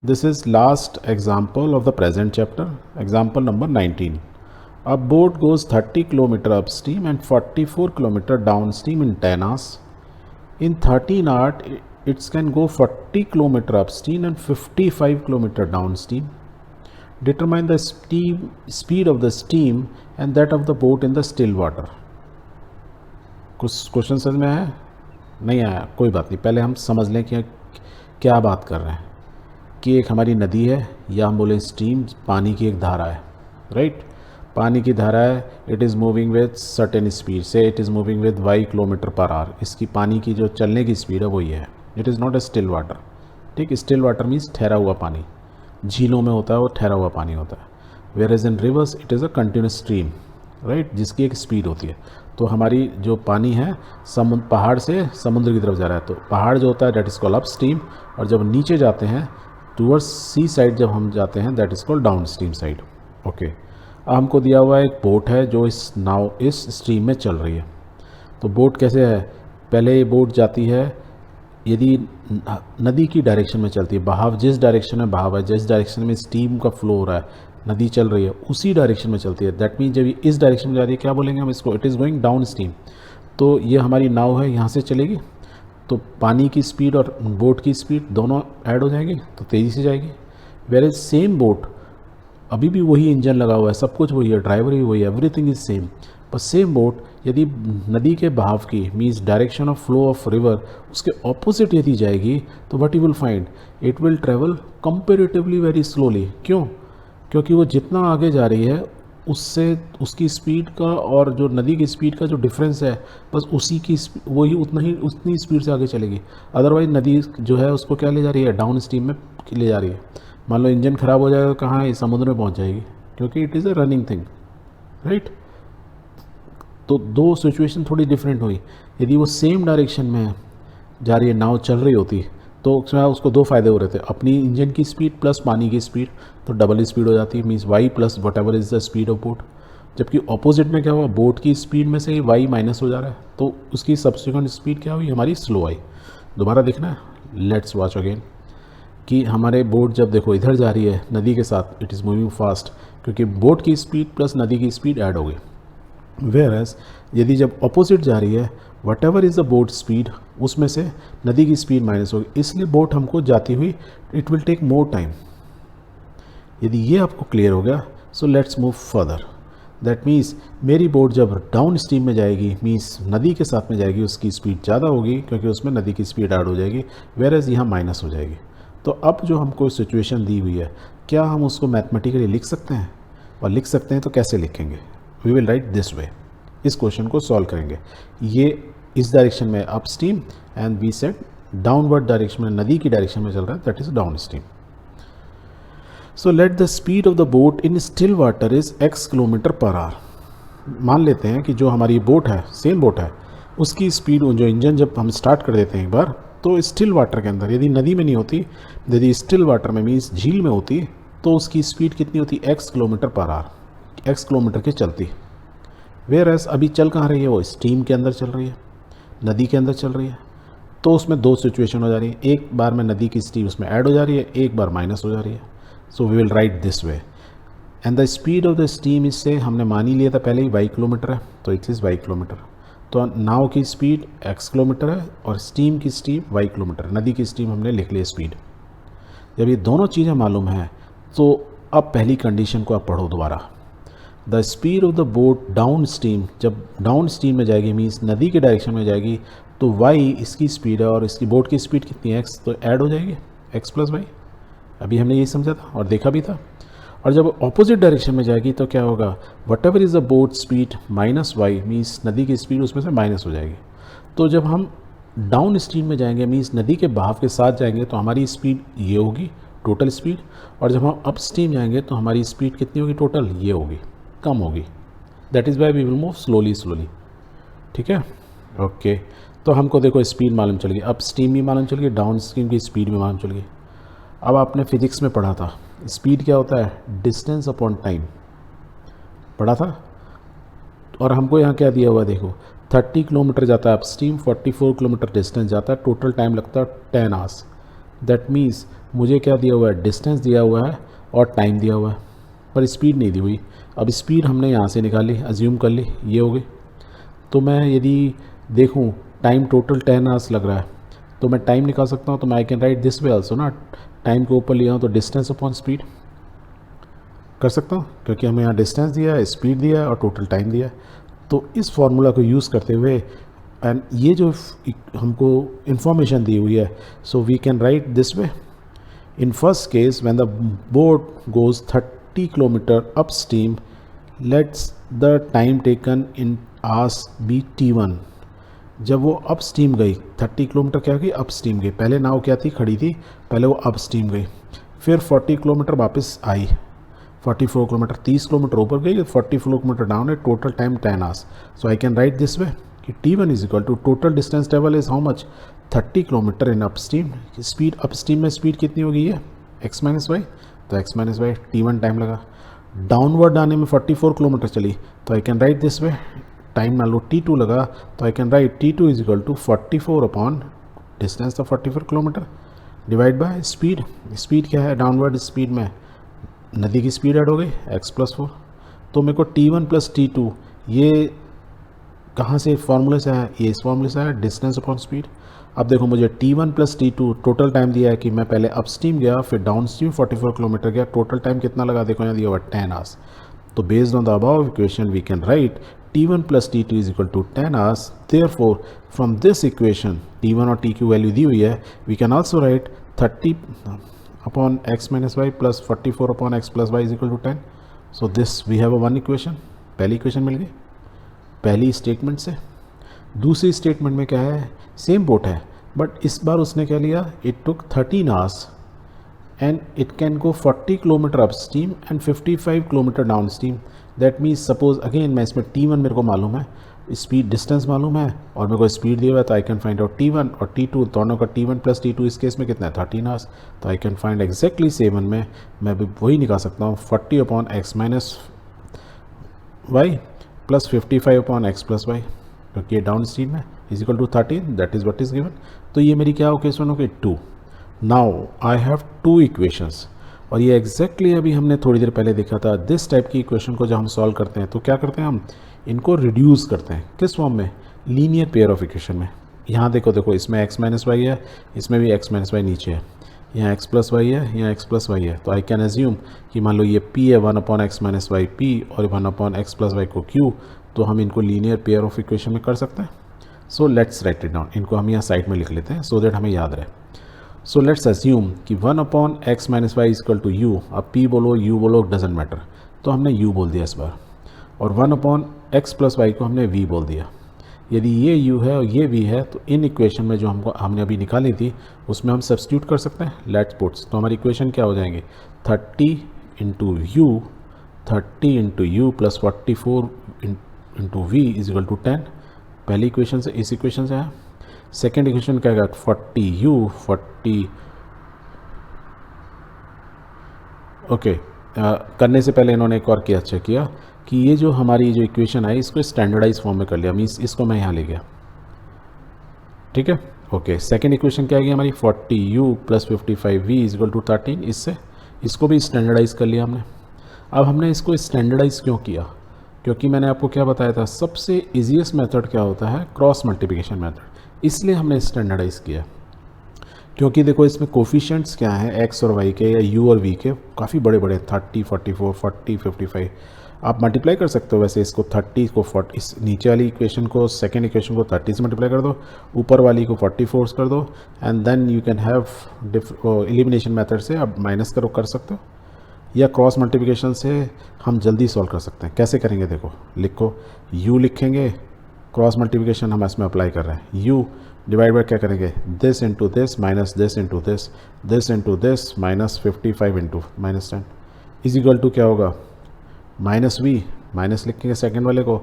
This is last example of the present chapter, example number 19. A boat goes 30 km upstream and 44 km downstream in 10 hours. In 13 hours, it can go 40 km upstream and 55 km downstream. Determine the speed of the steam and that of the boat in the still water. कुछ question समझ में आया? नहीं आया, कोई बात नहीं. पहले हम समझ लें कि क्या बात कर रहे हैं. कि एक हमारी नदी है या हम बोले स्ट्रीम, पानी की एक धारा है, राइट. पानी की धारा है, it is moving with certain speed, say it is moving with y kilometre per hour. इसकी पानी की जो चलने की स्पीड है वही है. It is not a still water. ठीक, स्टिल वाटर मीन्स ठहरा हुआ पानी. झीलों में होता है वो ठहरा हुआ पानी होता है. Where is in rivers it is a continuous stream, right, जिसकी एक स्पीड होती है. तो हमारी जो पानी है पहाड़ से समुद्र की तरफ जा रहा है, तो पहाड़ जो होता है that is called up stream, और जब नीचे जाते हैं टूवर्ड्स सी साइड जब हम जाते हैं that is called down stream side. Okay, अब हमको दिया हुआ एक बोट है जो इस नाव इस स्ट्रीम में चल रही है. तो बोट कैसे है? पहले ये बोट जाती है, यदि नदी की डायरेक्शन में चलती है, बहाव जिस डायरेक्शन में बहाव है, जिस डायरेक्शन में स्टीम का फ्लो हो रहा है, नदी चल रही है उसी डायरेक्शन में चलती है. दैट मीन्स जब ये इस डायरेक्शन में जा रही है क्या बोलेंगे हम इसको? It is going down stream. तो ये हमारी नाव है, यहाँ से चलेगी तो पानी की स्पीड और बोट की स्पीड दोनों ऐड हो जाएंगे तो तेज़ी से जाएगी. वेयर इज सेम बोट, अभी भी वही इंजन लगा हुआ है, सब कुछ वही है, ड्राइवर भी वही है, एवरीथिंग इज सेम. पर सेम बोट यदि नदी के बहाव की means direction of flow of river उसके ऑपोजिट यदि जाएगी तो what you will find, it will travel comparatively very slowly. क्यों? क्योंकि वो जितना आगे जा रही है उससे उसकी स्पीड का और जो नदी की स्पीड का जो डिफरेंस है बस उसी की वही उतनी स्पीड से आगे चलेगी. अदरवाइज नदी जो है उसको क्या ले जा रही है? डाउन स्ट्रीम में ले जा रही है. मान लो इंजन ख़राब हो जाएगा तो कहाँ है? समुद्र में पहुंच जाएगी, क्योंकि it is a running thing, right. तो दो सिचुएशन थोड़ी डिफरेंट हुई. यदि वो सेम डायरेक्शन में जा रही है, नाव चल रही होती तो उसको दो फायदे हो रहे थे, अपनी इंजन की स्पीड प्लस पानी की स्पीड, तो डबल स्पीड हो जाती है, means Y plus whatever is the speed of boat. जबकि ऑपोजिट में क्या हुआ, बोट की स्पीड में से वाई माइनस हो जा रहा है तो उसकी सब्सिक्वेंट स्पीड क्या हुई? हमारी स्लो आई. दोबारा देखना है, लेट्स वॉच अगेन. कि हमारे बोट जब देखो इधर जा रही है नदी के साथ, इट इज़ मूविंग फास्ट, क्योंकि बोट की स्पीड प्लस नदी की स्पीड ऐड हो गई. वेयर एज यदि जब अपोजिट जा रही है, what ever is the boat speed, उसमें से नदी की स्पीड माइनस होगी, इसलिए बोट हमको जाती हुई it will take more time. यदि ये आपको क्लियर हो गया, so let's move further. That means मेरी बोट जब डाउन स्ट्रीम में जाएगी, मीन्स नदी के साथ में जाएगी, उसकी स्पीड ज़्यादा होगी क्योंकि उसमें नदी की स्पीड ऐड हो जाएगी, वेयर एज यहाँ माइनस हो जाएगी. तो अब जो हमको सिचुएशन दी हुई है, क्या हम उसको मैथमेटिकली लिख सकते हैं? और लिख सकते हैं तो कैसे लिखेंगे? We will write this way. इस क्वेश्चन को सॉल्व करेंगे. ये इस डायरेक्शन में up stream and we set downward direction में, नदी की डायरेक्शन में चल रहा है, that is down stream. So let the speed of the boat in still water is x kilometre per hour. मान लेते हैं कि जो हमारी बोट है, सेम बोट है, उसकी स्पीड, जो इंजन जब हम स्टार्ट कर देते हैं एक बार, तो स्टिल वाटर के अंदर, यदि नदी में नहीं होती, यदि स्टिल वाटर में मीन्स झील में होती, तो उसकी स्पीड कितनी होती? x kilometre per our, x kilometre की चलती. वेयर एस अभी चल कहाँ रही है? वो स्ट्रीम के अंदर चल रही है, नदी के अंदर चल रही है. तो उसमें दो सिचुएशन हो जा रही है, एक बार में नदी की स्पीड उसमें ऐड हो जा रही है, एक बार माइनस हो जा रही है. So we will write this way. And the speed of the steam, इससे हमने मान ही लिया था पहले ही y किलोमीटर है, तो इट इज़ y किलोमीटर. तो नाव की स्पीड x किलोमीटर है और स्टीम की स्पीड y किलोमीटर, नदी की स्टीम हमने लिख लिया स्पीड. जब ये दोनों चीज़ें मालूम हैं तो अब पहली कंडीशन को आप पढ़ो दोबारा. The speed of the boat down stream, जब डाउन स्ट्रीम में जाएगी मीन्स नदी के डायरेक्शन में जाएगी, तो y इसकी स्पीड है और इसकी बोट की स्पीड कितनी है? x, तो ऐड हो जाएगी x प्लस वाई. अभी हमने यही समझा था और देखा भी था. और जब ऑपोजिट डायरेक्शन में जाएगी तो क्या होगा? Whatever is the boat speed minus Y, means नदी की स्पीड उसमें से माइनस हो जाएगी. तो जब हम डाउन स्ट्रीम में जाएंगे मीन्स नदी के बहाव के साथ जाएंगे तो हमारी स्पीड ये होगी टोटल स्पीड, और जब हम अप स्ट्रीम जाएंगे तो हमारी स्पीड कितनी होगी टोटल? ये होगी, कम होगी. That is why we will move slowly slowly. ठीक है, ओके. तो हमको देखो स्पीड मालूम चल गई, अप स्ट्रीम भी मालूम चल गई, डाउन स्ट्रीम की स्पीड भी मालूम चल गई. अब आपने फिजिक्स में पढ़ा था स्पीड क्या होता है? डिस्टेंस अपॉन टाइम पढ़ा था. और हमको यहाँ क्या दिया हुआ देखो, 30 किलोमीटर जाता है अप स्ट्रीम, 44 किलोमीटर डिस्टेंस जाता है, टोटल टाइम लगता है 10 आवर्स. दैट मीन्स मुझे क्या दिया हुआ है, डिस्टेंस दिया हुआ है और टाइम दिया हुआ है, पर स्पीड नहीं दी हुई। अब स्पीड हमने यहाँ से निकाली, अज्यूम कर ली, ये हो गई। तो मैं यदि देखूँ टाइम टोटल 10 आवर्स लग रहा है, तो मैं टाइम निकाल सकता हूँ। तो मैं आई can write this way also ना, टाइम के ऊपर लिया हूँ तो डिस्टेंस अपॉन स्पीड कर सकता हूँ, क्योंकि हमें यहाँ डिस्टेंस दिया है, स्पीड दिया है और टोटल टाइम दिया है। तो इस फार्मूला को यूज़ करते हुए एंड ये जो हमको इंफॉर्मेशन दी हुई है, so we can write this way. In first case, when the boat goes 30 kilometer upstream, let's the time taken in hours be T1। जब वो अपस्ट्रीम गई 30 किलोमीटर क्या गई, अपस्ट्रीम गई। पहले नाव क्या थी, खड़ी थी, पहले वो अपस्ट्रीम गई, फिर 40 किलोमीटर वापस आई, 44 किलोमीटर, 30 किलोमीटर ऊपर गई, 44 किलोमीटर डाउन है, total time 10 hours. So I can write this way कि T1 is equal to total distance travel is how much, 30 kilometre in upstream. Speed upstream में स्पीड कितनी होगी, ये x माइनस वाई, तो x minus Y, T1 time लगा। Downward आने में 44 kilometre चली, तो I can write this way, time मान लो T2 लगा, तो I can right T2 is equal to 44 upon distance था 44 kilometre divide by speed. Speed क्या है, डाउनवर्ड स्पीड में नदी की स्पीड ऐड हो गई x+4। तो मेरे को T1 प्लस T2 ये कहाँ से फार्मूले से है, ये इस फार्मूले से है, डिस्टेंस अपॉन स्पीड। अब देखो मुझे T1 plus T2 total time दिया है कि मैं पहले अपस्ट्रीम गया फिर डाउन स्ट्रीम 44 किलोमीटर गया, टोटल टाइम कितना लगा, देखो यहाँ दिया हुआ 10 आवर्स। तो based on the above equation we can write T1 plus T2 is equal to 10 hours. Therefore from this equation T1 और T की वैल्यू दी हुई है, we can also write 30 upon x minus Y plus 44 upon x plus Y is equal to 10। So this we have a one equation, पहली equation मिल गई पहली statement से। दूसरी स्टेटमेंट में क्या है, सेम बोट है बट इस बार उसने क्या लिया, it took 13 hours and it can go 40 kilometre up stream and 55 kilometre down stream. That means suppose again मैं इसमें T1 मेरे को मालूम है, स्पीड डिस्टेंस मालूम है और मेरे को स्पीड दिया हुआ है, तो I can find out T1 और T2 दोनों का T1 प्लस T2 इस केस में कितना है 13 आवर्स। तो आई कैन फाइंड एग्जैक्टली 7 में मैं भी वही निकाल सकता हूँ 40 upon x minus Y plus 55 upon x plus Y, क्योंकि ये डाउन स्ट्रीम है, is equal to 13, that is what is given. तो ये मेरी क्या इक्वेशन हो गई 2। नाउ आई हैव 2 इक्वेशंस और ये एग्जैक्टली अभी हमने थोड़ी देर पहले देखा था। दिस टाइप की इक्वेशन को जब हम सॉल्व करते हैं तो क्या करते हैं, हम इनको रिड्यूस करते हैं किस फॉर्म में, लीनियर पेयर ऑफ इक्वेशन में। यहाँ देखो इसमें x माइनस वाई है, इसमें भी x माइनस वाई नीचे है, यहाँ x प्लस वाई है, यहाँ x प्लस वाई है। तो आई कैन एज्यूम कि मान लो ये p है 1 upon X minus Y p और 1 अपॉन एक्स प्लस वाई को q, तो हम इनको लीनियर पेयर ऑफ इक्वेशन में कर सकते हैं। So let's write it down, इनको हम यहाँ साइड में लिख लेते हैं सो दैट हमें याद रहे। सो लेट्स एज्यूम कि 1 upon X minus Y equal to u, अब p बोलो u बोलो डजेंट मैटर, तो हमने u बोल दिया इस बार, और 1 अपॉन एक्स प्लस वाई को हमने v बोल दिया। यदि ये u है और ये v है तो इन इक्वेशन में जो हमने अभी निकाली थी उसमें हम सब्स्टिट्यूट कर सकते हैं लेट्स पुट्स। तो हमारी इक्वेशन क्या हो जाएंगे, 30 into U, 30 into U plus 44 into V is equal to 10। पहली इक्वेशन से, इस इक्वेशन से है। सेकेंड इक्वेशन क्या है, 40u 40 ओके। करने से पहले इन्होंने एक और किया, अच्छा किया कि ये जो हमारी जो इक्वेशन है इसको स्टैंडर्डाइज फॉर्म में कर लिया, मीन्स इसको मैं यहाँ ले गया, ठीक है ओके। सेकेंड इक्वेशन क्या है हमारी 40u plus 55v is equal to 13, इससे इसको भी स्टैंडर्डाइज कर लिया हमने। अब हमने इसको स्टैंडर्डाइज क्यों किया, क्योंकि मैंने आपको क्या बताया था सबसे ईजीएस्ट मेथड क्या होता है, क्रॉस मल्टीप्लिकेशन मेथड, इसलिए हमने स्टैंडर्डाइज किया। क्योंकि देखो इसमें कोफिशिएंट्स क्या हैं एक्स और वाई के या यू और वी के, काफ़ी बड़े बड़े 30 44 40 55, आप मल्टीप्लाई कर सकते हो। वैसे इसको 30 को 40, इस नीचे वाली इक्वेशन को सेकेंड इक्वेशन को 30 से मल्टीप्लाई कर दो, ऊपर वाली को 44 कर दो, and then you can have elimination method से आप माइनस करो कर सकते हो, या क्रॉस मल्टीप्लिकेशन से हम जल्दी सॉल्व कर सकते हैं। कैसे करेंगे देखो, लिखो u लिखेंगे, क्रॉस मल्टीप्लिकेशन हम इसमें अप्लाई कर रहे हैं, u डिवाइड बाय क्या करेंगे, this into this minus this into this into this minus 55 into minus 10 is equal to क्या होगा, माइनस वी, माइनस लिखेंगे सेकेंड वाले को,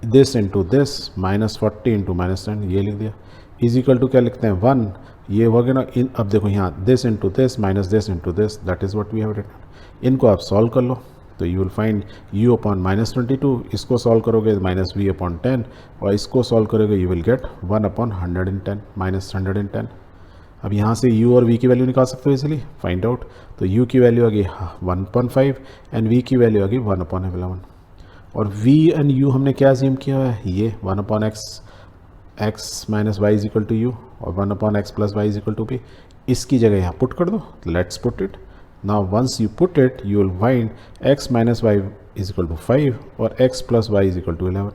this into this minus 40 into minus 10, ये लिख दिया, इज इक्वल टू क्या लिखते हैं 1, ये हो गया ना। अब देखो यहाँ this into this minus this into this, that is what we have written. इनको आप सॉल्व कर लो तो you will find u upon minus 22, इसको सॉल्व करोगे माइनस v अपॉन 10, और इसको सॉल्व करोगे you will get 1 upon 110 minus 110। अब यहाँ से u और v की वैल्यू निकाल सकते हो इजीली, फाइंड आउट। तो u की वैल्यू आ गई 1/5 एंड v की वैल्यू आ गई 1/11। और v एंड u हमने क्या अज्यूम किया है, ये 1/x minus Y is equal to U और 1/x plus Y is equal to B. इसकी जगह यहाँ पुट कर दो, let's put it. Now once you put it you will find x minus Y is equal to 5 और x plus Y is equal to 11।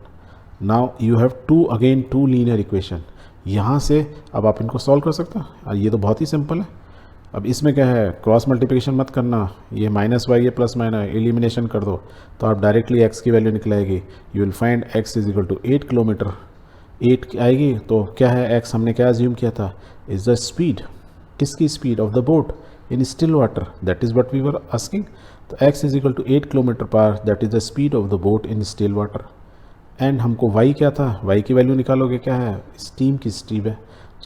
Now you have two linear equation. यहाँ से अब आप इनको सॉल्व कर सकते हो, ये तो बहुत ही सिंपल है। अब इसमें क्या है, क्रॉस मल्टीप्लिकेशन मत करना, ये माइनस वाई है प्लस माइनस एलिमिनेशन कर दो तो आप डायरेक्टली x की वैल्यू निकलाएगी। You will find x is equal to 8 kilometre, 8 आएगी। तो क्या है x हमने क्या अज्यूम किया था, इज द स्पीड, किसकी speed, of the boat in still water, that is what we were asking. तो x is equal to 8 kilometre per hour, that is the speed of the boat in still water. And हमको y क्या था, y की value निकालोगे, क्या है, steam की speed है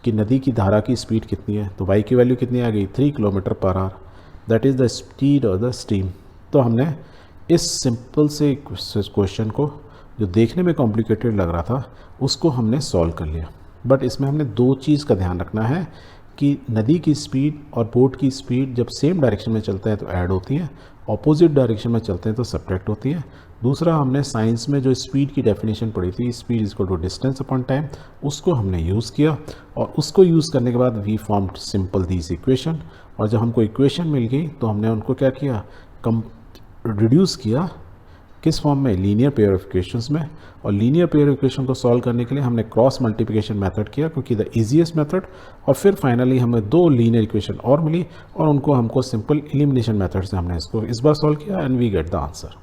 कि नदी की धारा की स्पीड कितनी है। तो y की वैल्यू कितनी आ गई, 3 kilometre per hour, that is the speed of the steam. तो हमने इस सिंपल से क्वेश्चन को जो देखने में कॉम्प्लिकेटेड लग रहा था उसको हमने सॉल्व कर लिया। बट इसमें हमने दो चीज़ का ध्यान रखना है कि नदी की स्पीड और बोट की स्पीड जब सेम डायरेक्शन में चलते हैं तो ऐड होती है, ऑपोजिट डायरेक्शन में चलते हैं तो सब्ट्रैक्ट होती है। दूसरा, हमने साइंस में जो स्पीड की डेफिनेशन पढ़ी थी, speed is equal to distance upon time, उसको हमने यूज़ किया और उसको यूज़ करने के बाद we formed simple these equation. और जब हमको इक्वेशन मिल गई तो हमने उनको क्या किया, रिड्यूस किया, किस फॉर्म में, लीनियर पेयर ऑफ इक्वेशंस में। और लीनियर पेयर इक्वेशन को सॉल्व करने के लिए हमने क्रॉस मल्टीप्लिकेशन मेथड किया क्योंकि द इजीएस्ट मेथड। और फिर फाइनली हमें दो लीनियर इक्वेशन और मिली और उनको हमको सिंपल एलिमिनेशन मेथड से हमने इसको इस बार सॉल्व किया and we get the answer.